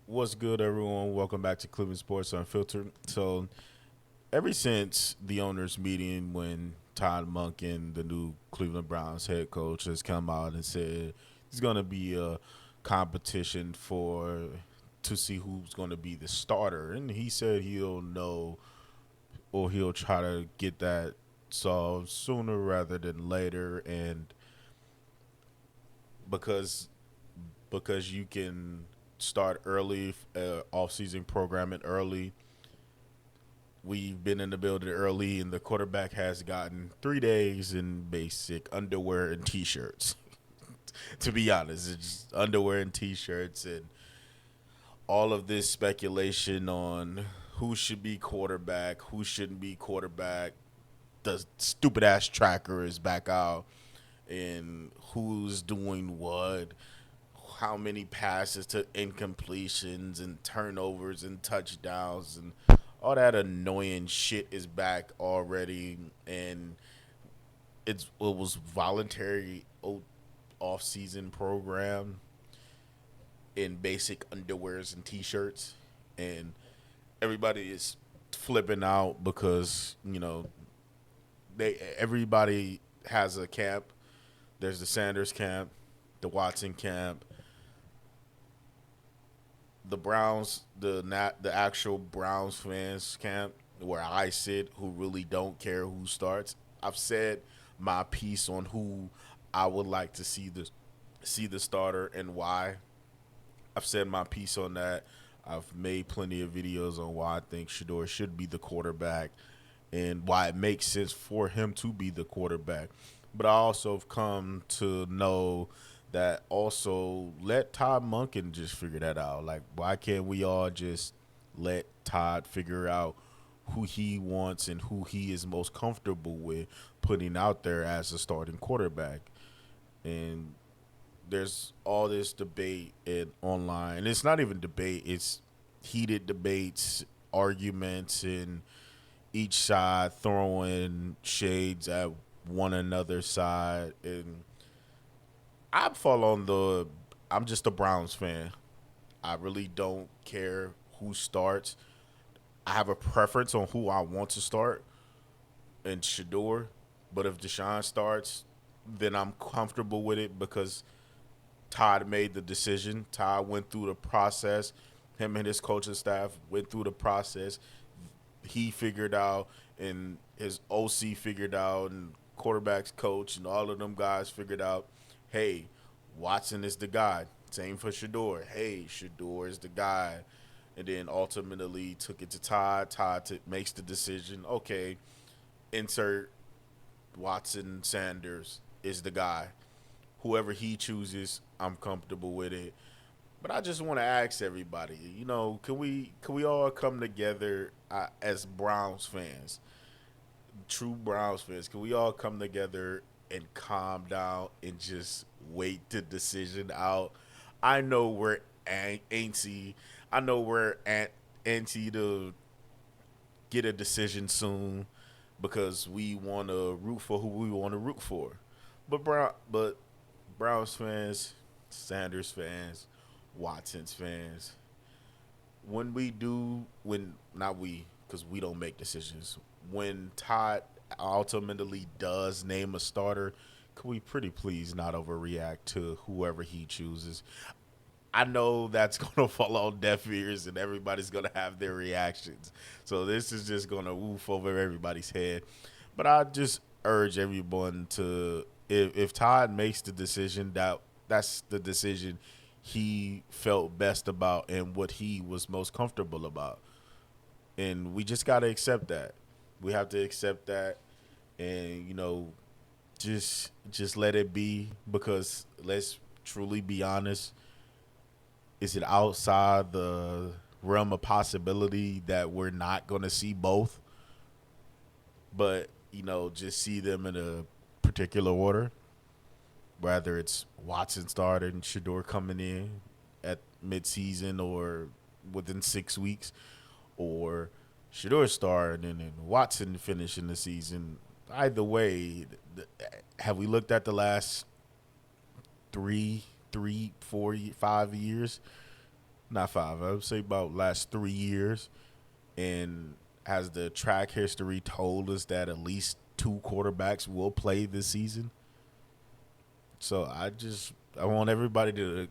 What's good, everyone? Welcome back to Cleveland Sports Unfiltered. So, ever since the owners' meeting, when Todd Monken, the new Cleveland Browns head coach, has come out and said it's going to be a competition to see who's going to be the starter, and he said he'll know or he'll try to get that solved sooner rather than later, and because you can start early, off-season programming early. We've been in the building early, and the quarterback has gotten 3 days in basic underwear and t-shirts. To be honest, it's just underwear and t-shirts, and all of this speculation on who should be quarterback, who shouldn't be quarterback. The stupid ass tracker is back out, and who's doing what, how many passes to incompletions and turnovers and touchdowns and all that annoying shit is back already. And it was voluntary off season program in basic underwears and t-shirts, and everybody is flipping out because they everybody has a camp. There's the Sanders camp, the Watson camp, the Browns, the actual Browns fans camp where I sit, who really don't care who starts. I've said my piece on who I would like to see the starter and why. I've said my piece on that. I've made plenty of videos on why I think Shador should be the quarterback and why it makes sense for him to be the quarterback. But I also have come to know that also let Todd Monken just figure that out. Like, why can't we all just let Todd figure out who he wants and who he is most comfortable with putting out there as a starting quarterback? And there's all this debate online. And it's not even debate, it's heated debates, arguments, and each side throwing shades at one another's side. And I fall on the I'm just a Browns fan. I really don't care who starts. I have a preference on who I want to start in Shador, but if Deshaun starts, then I'm comfortable with it because Todd made the decision. Todd went through the process. Him and his coaching staff went through the process. He figured out, and his OC figured out, and quarterbacks coach, and all of them guys figured out, hey, Watson is the guy. Same for Shador. Hey, Shador is the guy. And then ultimately took it to Todd. Makes the decision. Okay, insert Watson Sanders is the guy. Whoever he chooses, I'm comfortable with it. But I just want to ask everybody, can we all come together as Browns fans, true Browns fans? Can we all come together and calm down and just wait the decision out? I know we're antsy. I know we're antsy to get a decision soon because we want to root for who we want to root for. But Browns fans, Sanders fans, Watson's fans, when not we, because we don't make decisions. When Todd ultimately does name a starter, can we pretty please not overreact to whoever he chooses? I know that's gonna fall on deaf ears and everybody's gonna have their reactions. So this is just gonna woof over everybody's head. But I just urge everyone to, if Todd makes the decision, that's the decision he felt best about and what he was most comfortable about. And we just gotta accept that. We have to accept that, and just let it be, because let's truly be honest, is it outside the realm of possibility that we're not going to see both, but just see them in a particular order, whether it's Watson starting, Shador coming in at midseason or within 6 weeks, or Shador starting and Watson finishing the season? Either way, have we looked at the last 3, 4, 5 years? not 5. I would say about last 3 years. And has the track history told us that at least two quarterbacks will play this season? So I want everybody to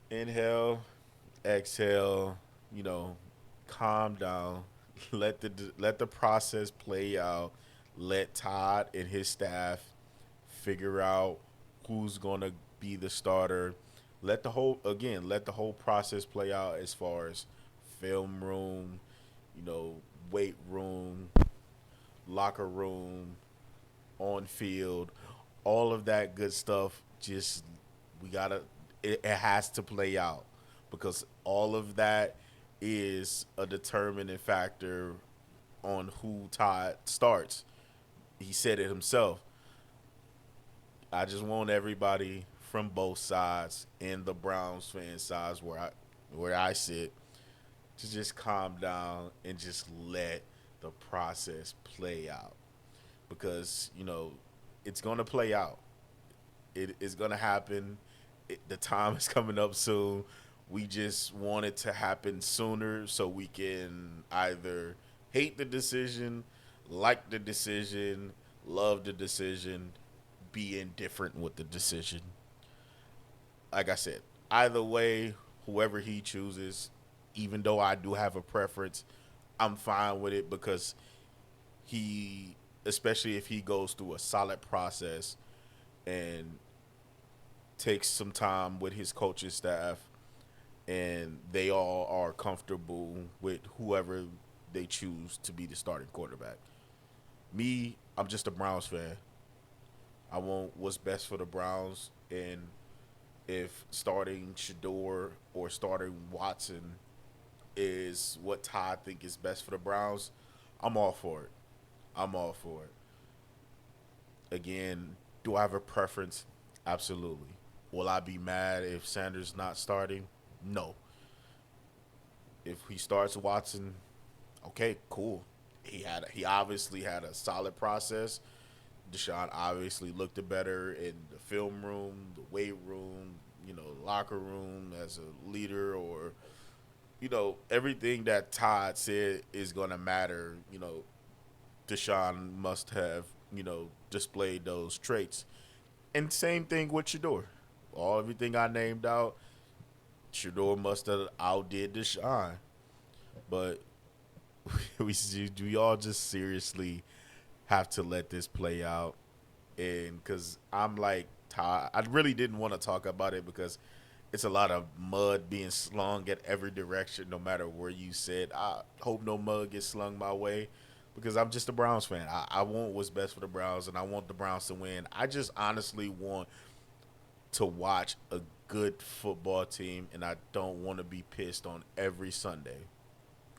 inhale, exhale, you know, calm down, let the process play out. Let Todd and his staff figure out who's gonna be the starter. Let the whole process play out as far as film room, weight room, locker room, on field, all of that good stuff. Just we gotta it has to play out because all of that is a determining factor on who Todd starts. He said it himself. I just want everybody from both sides and the Browns fan sides where I sit to just calm down and just let the process play out because it's going to play out. It is going to happen. The time is coming up soon. We just want it to happen sooner so we can either hate the decision, like the decision, love the decision, be indifferent with the decision. Like I said, either way, whoever he chooses, even though I do have a preference, I'm fine with it because he, especially if he goes through a solid process and takes some time with his coaching staff and they all are comfortable with whoever they choose to be the starting quarterback. Me, I'm just a Browns fan. I want what's best for the Browns, and if starting Shador or starting Watson is what Todd think is best for the Browns, I'm all for it. I'm all for it. Again, do I have a preference? Absolutely. Will I be mad if Sanders not starting? No. If he starts Watson, okay, cool. He obviously had a solid process. Deshaun obviously looked better in the film room, the weight room, locker room as a leader, or everything that Todd said is going to matter. Deshaun must have displayed those traits. And same thing with Shador. Everything I named out, Shador must have outdid Deshaun. But do y'all just seriously have to let this play out? And because I'm like Todd, I really didn't want to talk about it because it's a lot of mud being slung at every direction, no matter where you sit. I hope no mud gets slung my way because I'm just a Browns fan. I want what's best for the Browns, and I want the Browns to win. I just honestly want to watch a good football team, and I don't want to be pissed on every Sunday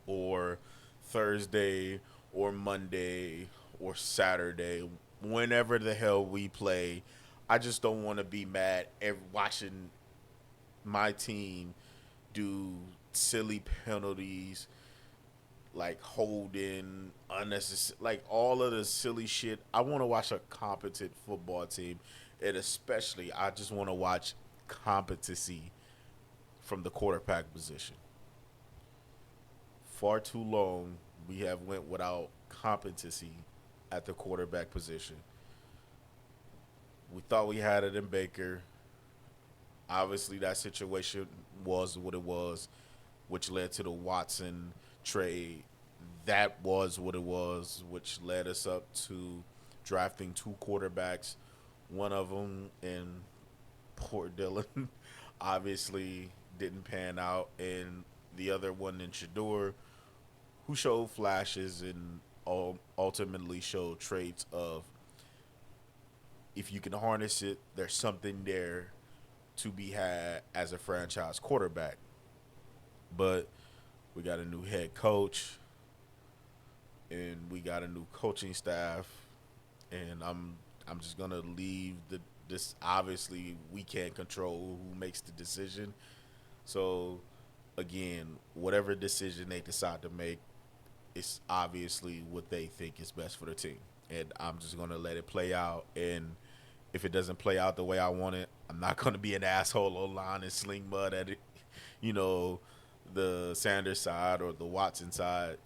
or Thursday or Monday or Saturday, whenever the hell we play. I just don't want to be mad watching my team do silly penalties like holding unnecessary, like all of the silly shit. I want to watch a competent football team, and especially I just want to watch competency from the quarterback position. Far too long we have went without competency at the quarterback position. We thought we had it in Baker. Obviously, that situation was what it was, which led to the Watson trade. That was what it was, which led us up to drafting two quarterbacks. One of them, and poor Dylan, obviously didn't pan out, and the other one in Shador, who showed flashes and ultimately showed traits of if you can harness it, there's something there to be had as a franchise quarterback. But we got a new head coach and we got a new coaching staff, and I'm just gonna leave this. Obviously, we can't control who makes the decision. So again, whatever decision they decide to make, it's obviously what they think is best for the team, and I'm just gonna let it play out. And if it doesn't play out the way I want it, I'm not gonna be an asshole online and sling mud at it you know, the Sanders side or the Watson side,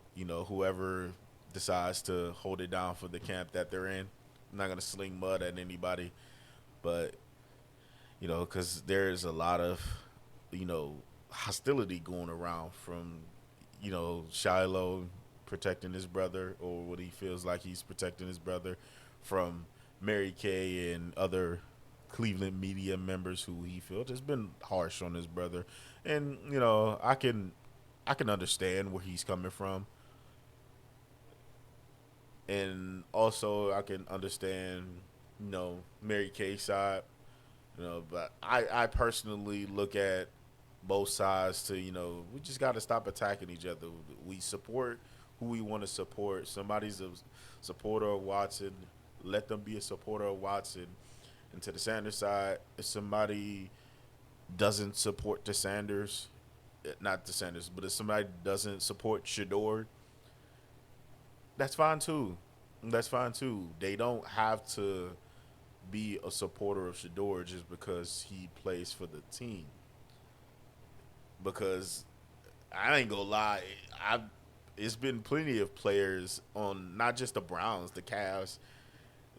whoever decides to hold it down for the camp that they're in. I'm not gonna sling mud at anybody, but because there's a lot of you know hostility going around from Shiloh protecting his brother, or what he feels like he's protecting his brother from Mary Kay and other Cleveland media members who he feels has been harsh on his brother. And I can understand where he's coming from, and also I can understand Mary Kay's side. But I personally look at both sides to we just got to stop attacking each other. We support who we want to support. Somebody's a supporter of Watson, let them be a supporter of Watson. And to the Sanders side, if somebody doesn't support the Sanders, not the Sanders, but if somebody doesn't support Shador, that's fine too. That's fine too. They don't have to be a supporter of Shador just because he plays for the team. Because I ain't gonna lie, I it's been plenty of players on not just the Browns, the Cavs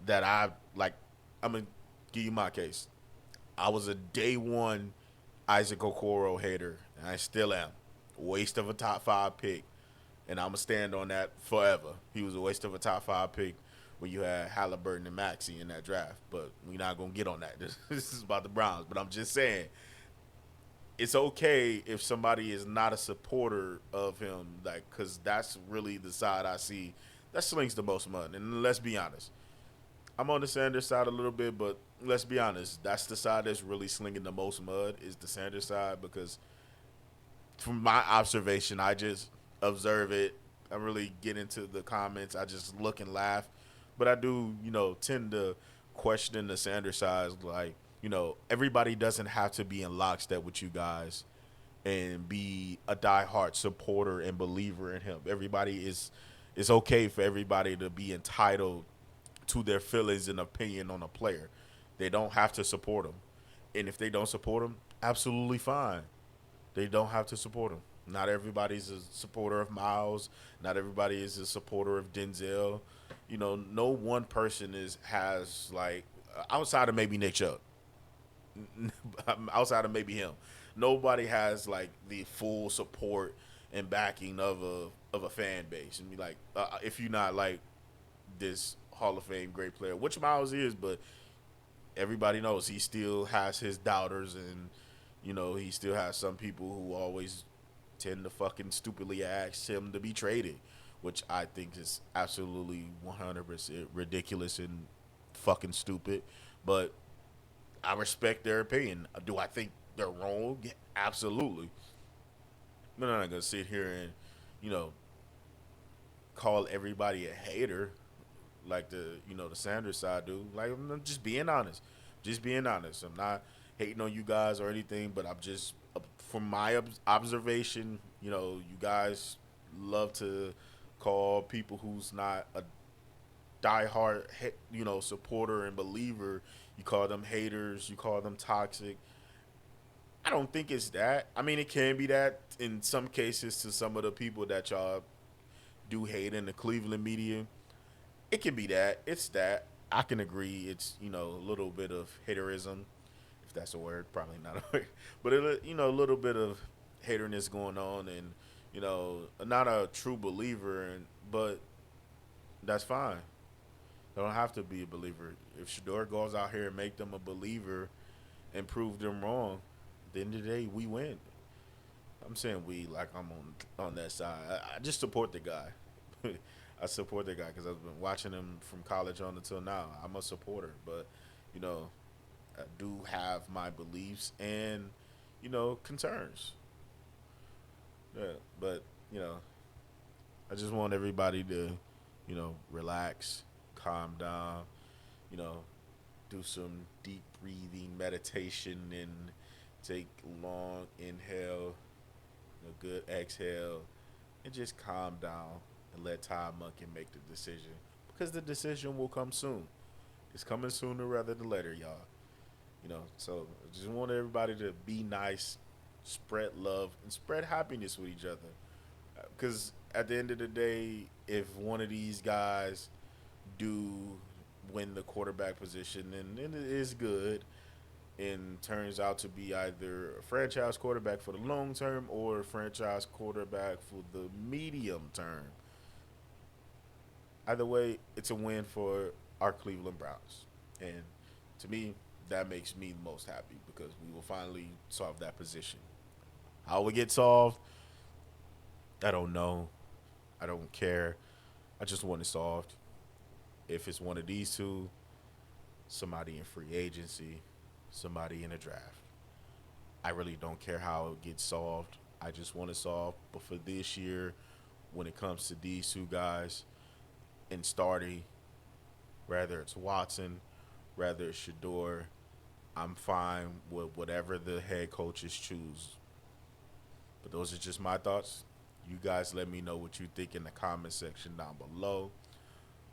that I like. I'm gonna give you my case. I was a day one Isaac Okoro hater, and I still am. Waste of a top five pick, and I'm gonna stand on that forever. He was a waste of a top five pick when you had Halliburton and Maxey in that draft. But we're not gonna get on that. This is about the Browns. But I'm just saying, it's okay if somebody is not a supporter of him, like, because that's really the side I see that slings the most mud. And let's be honest, I'm on the Sanders side a little bit, but let's be honest, that's the side that's really slinging the most mud is the Sanders side, because from my observation, I just observe it. I really get into the comments. I just look and laugh, but I do, tend to question the Sanders side. Like, everybody doesn't have to be in lockstep with you guys and be a diehard supporter and believer in him. Everybody is. It's okay for everybody to be entitled to their feelings and opinion on a player. They don't have to support him, and if they don't support him, absolutely fine. They don't have to support him. Not everybody's a supporter of Miles. Not everybody is a supporter of Denzel. No one person has like outside of maybe Nick Chubb, outside of maybe him. Nobody has like the full support and backing of a fan base. And be like, if you're not like this Hall of Fame great player, which Miles is, but everybody knows he still has his doubters, and he still has some people who always tend to fucking stupidly ask him to be traded, which I think is absolutely 100% ridiculous and fucking stupid. But I respect their opinion. Do I think they're wrong? Yeah, absolutely. But I'm not gonna sit here and you know call everybody a hater like the Sanders side do. Like, I'm just being honest. Just being honest. I'm not hating on you guys or anything, but I'm just from my observation. You guys love to call people who's not a diehard supporter and believer. You call them haters. You call them toxic. I don't think it's that. I mean, it can be that in some cases to some of the people that y'all do hate in the Cleveland media. It can be that. It's that. I can agree. It's a little bit of haterism, if that's a word. Probably not a word, but a little bit of haterness going on, and not a true believer, but that's fine. They don't have to be a believer. If Shador goes out here and make them a believer and prove them wrong, at the end of the day, we win. I'm saying we like I'm on that side. I just support the guy. I support the guy because I've been watching him from college on until now. I'm a supporter, but you know, I do have my beliefs and concerns. Yeah, but you know, I just want everybody to relax, calm down, you know, do some deep breathing, meditation, and take long inhale, good exhale, and just calm down and let Todd Monken make the decision, because the decision will come soon. It's coming sooner rather than later, y'all. So I just want everybody to be nice, spread love, and spread happiness with each other. Because at the end of the day, if one of these guys do win the quarterback position, and it is good, and turns out to be either a franchise quarterback for the long term or a franchise quarterback for the medium term, either way, it's a win for our Cleveland Browns. And to me, that makes me the most happy because we will finally solve that position. How it get solved, I don't know. I don't care. I just want it solved. If it's one of these two, somebody in free agency, somebody in a draft. I really don't care how it gets solved. I just want it solved. But for this year, when it comes to these two guys in starting, whether it's Watson, whether it's Shador, I'm fine with whatever the head coaches choose. But those are just my thoughts. You guys let me know what you think in the comment section down below.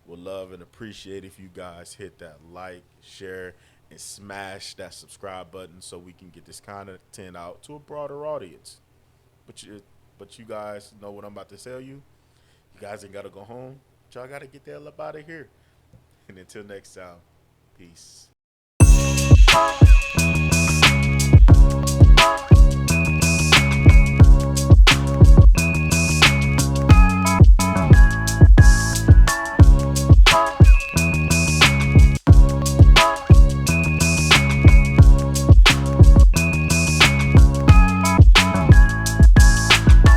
Would love and appreciate if you guys hit that like, share, and smash that subscribe button so we can get this content out to a broader audience. But you guys know what I'm about to tell you. You guys ain't gotta go home. But y'all gotta get the hell up out of here. And until next time, peace.